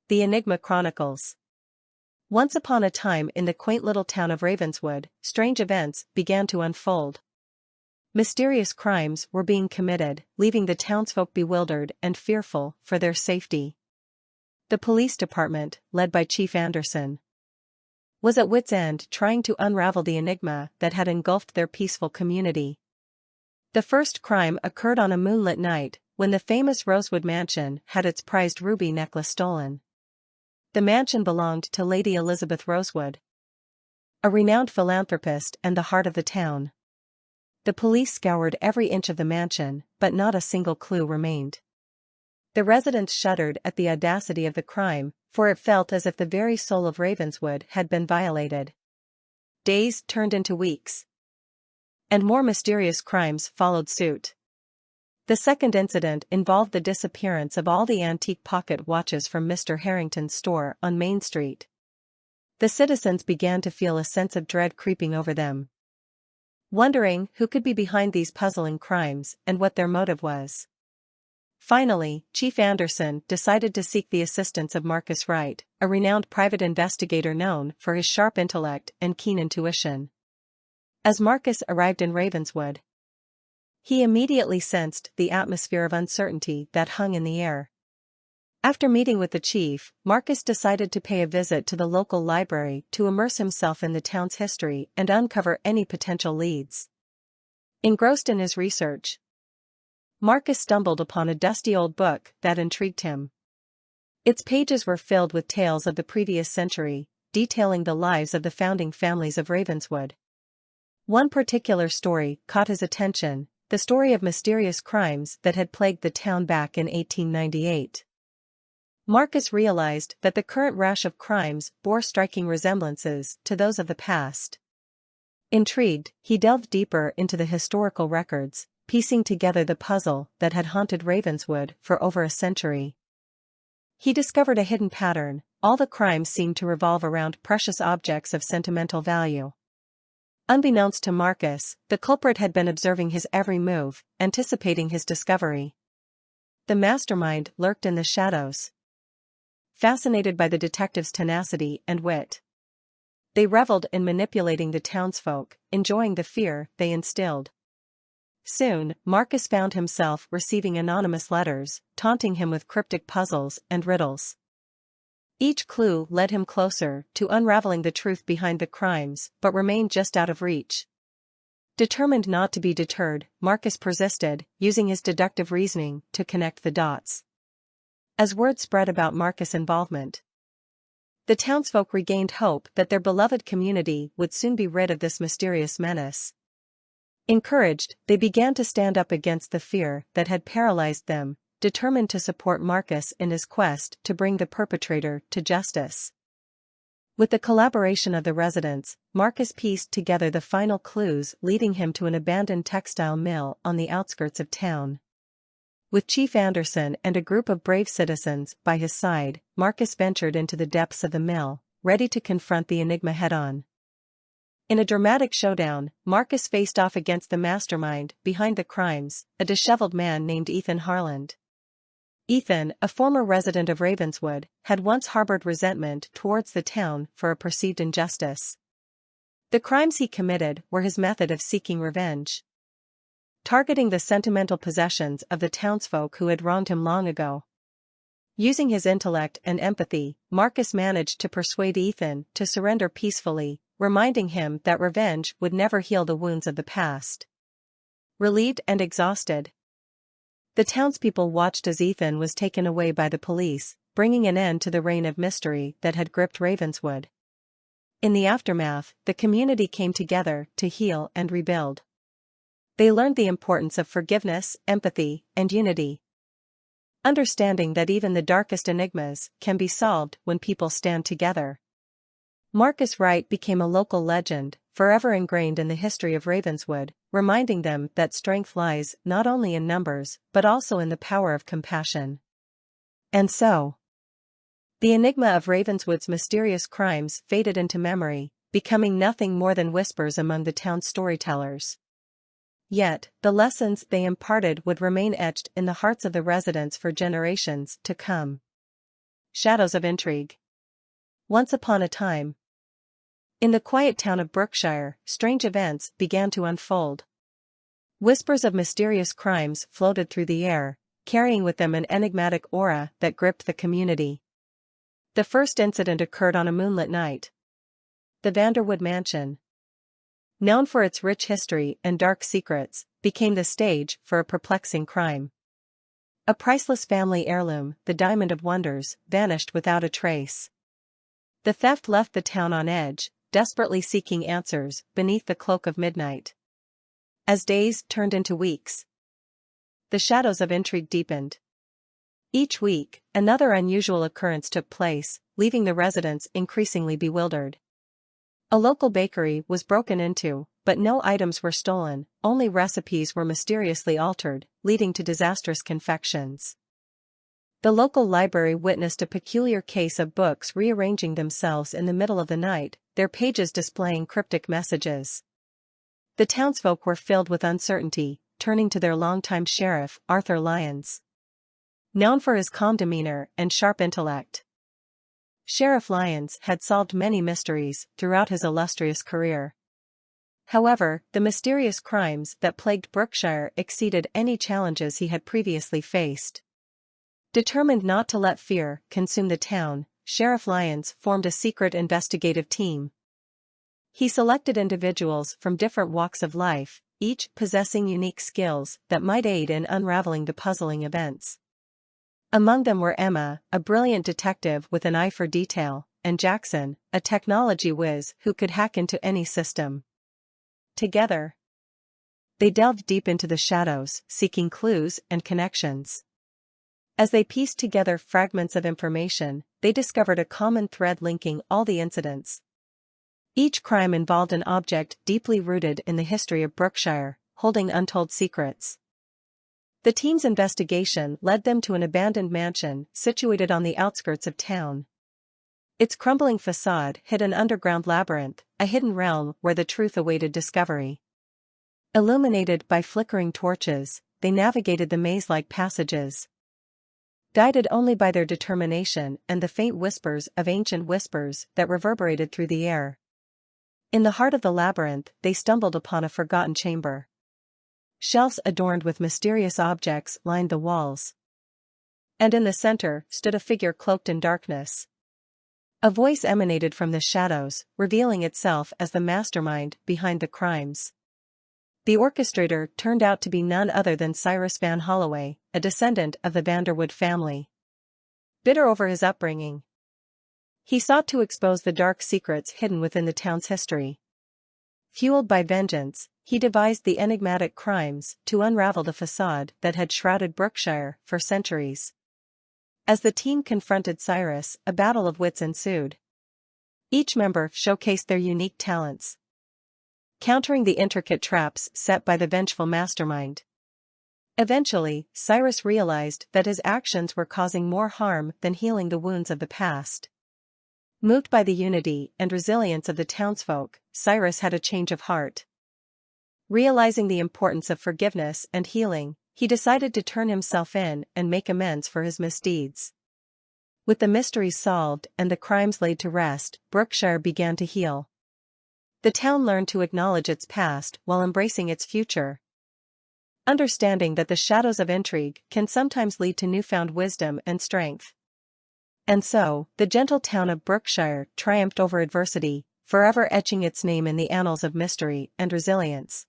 The Enigma Chronicles. Once upon a time in the quaint little town of Ravenswood, strange events began to unfold. Mysterious crimes were being committed, leaving the townsfolk bewildered and fearful for their safety. The police department, led by Chief Anderson, was at wit's end trying to unravel the enigma that had engulfed their peaceful community. The first crime occurred on a moonlit night, when the famous Rosewood mansion had its prized ruby necklace stolen. The mansion belonged to Lady Elizabeth Rosewood, a renowned philanthropist and the heart of the town. The police scoured every inch of the mansion, but not a single clue remained. The residents shuddered at the audacity of the crime, for it felt as if the very soul of Ravenswood had been violated. Days turned into weeks, and more mysterious crimes followed suit. The second incident involved the disappearance of all the antique pocket watches from Mr. Harrington's store on Main Street. The citizens began to feel a sense of dread creeping over them, wondering who could be behind these puzzling crimes and what their motive was. Finally, Chief Anderson decided to seek the assistance of Marcus Wright, a renowned private investigator known for his sharp intellect and keen intuition. As Marcus arrived in Ravenswood, he immediately sensed the atmosphere of uncertainty that hung in the air. After meeting with the chief, Marcus decided to pay a visit to the local library to immerse himself in the town's history and uncover any potential leads. Engrossed in his research, Marcus stumbled upon a dusty old book that intrigued him. Its pages were filled with tales of the previous century, detailing the lives of the founding families of Ravenswood. One particular story caught his attention, the story of mysterious crimes that had plagued the town back in 1898. Marcus realized that the current rash of crimes bore striking resemblances to those of the past. Intrigued, he delved deeper into the historical records, piecing together the puzzle that had haunted Ravenswood for over a century. He discovered a hidden pattern: all the crimes seemed to revolve around precious objects of sentimental value. Unbeknownst to Marcus, the culprit had been observing his every move, anticipating his discovery. The mastermind lurked in the shadows, fascinated by the detective's tenacity and wit. They reveled in manipulating the townsfolk, enjoying the fear they instilled. Soon, Marcus found himself receiving anonymous letters, taunting him with cryptic puzzles and riddles. Each clue led him closer to unraveling the truth behind the crimes, but remained just out of reach. Determined not to be deterred, Marcus persisted, using his deductive reasoning to connect the dots. As word spread about Marcus' involvement, the townsfolk regained hope that their beloved community would soon be rid of this mysterious menace. Encouraged, they began to stand up against the fear that had paralyzed them, determined to support Marcus in his quest to bring the perpetrator to justice. With the collaboration of the residents, Marcus pieced together the final clues, leading him to an abandoned textile mill on the outskirts of town. With Chief Anderson and a group of brave citizens by his side, Marcus ventured into the depths of the mill, ready to confront the enigma head-on. In a dramatic showdown, Marcus faced off against the mastermind behind the crimes, a disheveled man named Ethan Harland. Ethan, a former resident of Ravenswood, had once harbored resentment towards the town for a perceived injustice. The crimes he committed were his method of seeking revenge, targeting the sentimental possessions of the townsfolk who had wronged him long ago. Using his intellect and empathy, Marcus managed to persuade Ethan to surrender peacefully, reminding him that revenge would never heal the wounds of the past. Relieved and exhausted, the townspeople watched as Ethan was taken away by the police, bringing an end to the reign of mystery that had gripped Ravenswood. In the aftermath, the community came together to heal and rebuild. They learned the importance of forgiveness, empathy, and unity, understanding that even the darkest enigmas can be solved when people stand together. Marcus Wright became a local legend, forever ingrained in the history of Ravenswood, reminding them that strength lies not only in numbers but also in the power of compassion. And so, the enigma of Ravenswood's mysterious crimes faded into memory, becoming nothing more than whispers among the town's storytellers. Yet, the lessons they imparted would remain etched in the hearts of the residents for generations to come. Shadows of Intrigue. Once upon a time, in the quiet town of Brookshire, strange events began to unfold. Whispers of mysterious crimes floated through the air, carrying with them an enigmatic aura that gripped the community. The first incident occurred on a moonlit night. The Vanderwood mansion, known for its rich history and dark secrets, became the stage for a perplexing crime. A priceless family heirloom, the Diamond of Wonders, vanished without a trace. The theft left the town on edge, desperately seeking answers beneath the cloak of midnight. As days turned into weeks, the shadows of intrigue deepened. Each week, another unusual occurrence took place, leaving the residents increasingly bewildered. A local bakery was broken into, but no items were stolen, only recipes were mysteriously altered, leading to disastrous confections. The local library witnessed a peculiar case of books rearranging themselves in the middle of the night, their pages displaying cryptic messages. The townsfolk were filled with uncertainty, turning to their longtime sheriff, Arthur Lyons. Known for his calm demeanor and sharp intellect, Sheriff Lyons had solved many mysteries throughout his illustrious career. However, the mysterious crimes that plagued Brookshire exceeded any challenges he had previously faced. Determined not to let fear consume the town, Sheriff Lyons formed a secret investigative team. He selected individuals from different walks of life, each possessing unique skills that might aid in unraveling the puzzling events. Among them were Emma, a brilliant detective with an eye for detail, and Jackson, a technology whiz who could hack into any system. Together, they delved deep into the shadows, seeking clues and connections. As they pieced together fragments of information, they discovered a common thread linking all the incidents. Each crime involved an object deeply rooted in the history of Brookshire, holding untold secrets. The team's investigation led them to an abandoned mansion situated on the outskirts of town. Its crumbling facade hid an underground labyrinth, a hidden realm where the truth awaited discovery. Illuminated by flickering torches, they navigated the maze-like passages, guided only by their determination and the faint whispers of ancient whispers that reverberated through the air. In the heart of the labyrinth, they stumbled upon a forgotten chamber. Shelves adorned with mysterious objects lined the walls. And in the center stood a figure cloaked in darkness. A voice emanated from the shadows, revealing itself as the mastermind behind the crimes. The orchestrator turned out to be none other than Cyrus Van Holloway, a descendant of the Vanderwood family. Bitter over his upbringing, he sought to expose the dark secrets hidden within the town's history. Fueled by vengeance, he devised the enigmatic crimes to unravel the facade that had shrouded Brookshire for centuries. As the team confronted Cyrus, a battle of wits ensued. Each member showcased their unique talents, countering the intricate traps set by the vengeful mastermind. Eventually, Cyrus realized that his actions were causing more harm than healing the wounds of the past. Moved by the unity and resilience of the townsfolk, Cyrus had a change of heart. Realizing the importance of forgiveness and healing, he decided to turn himself in and make amends for his misdeeds. With the mysteries solved and the crimes laid to rest, Brookshire began to heal. The town learned to acknowledge its past while embracing its future, understanding that the shadows of intrigue can sometimes lead to newfound wisdom and strength. And so, the gentle town of Brookshire triumphed over adversity, forever etching its name in the annals of mystery and resilience.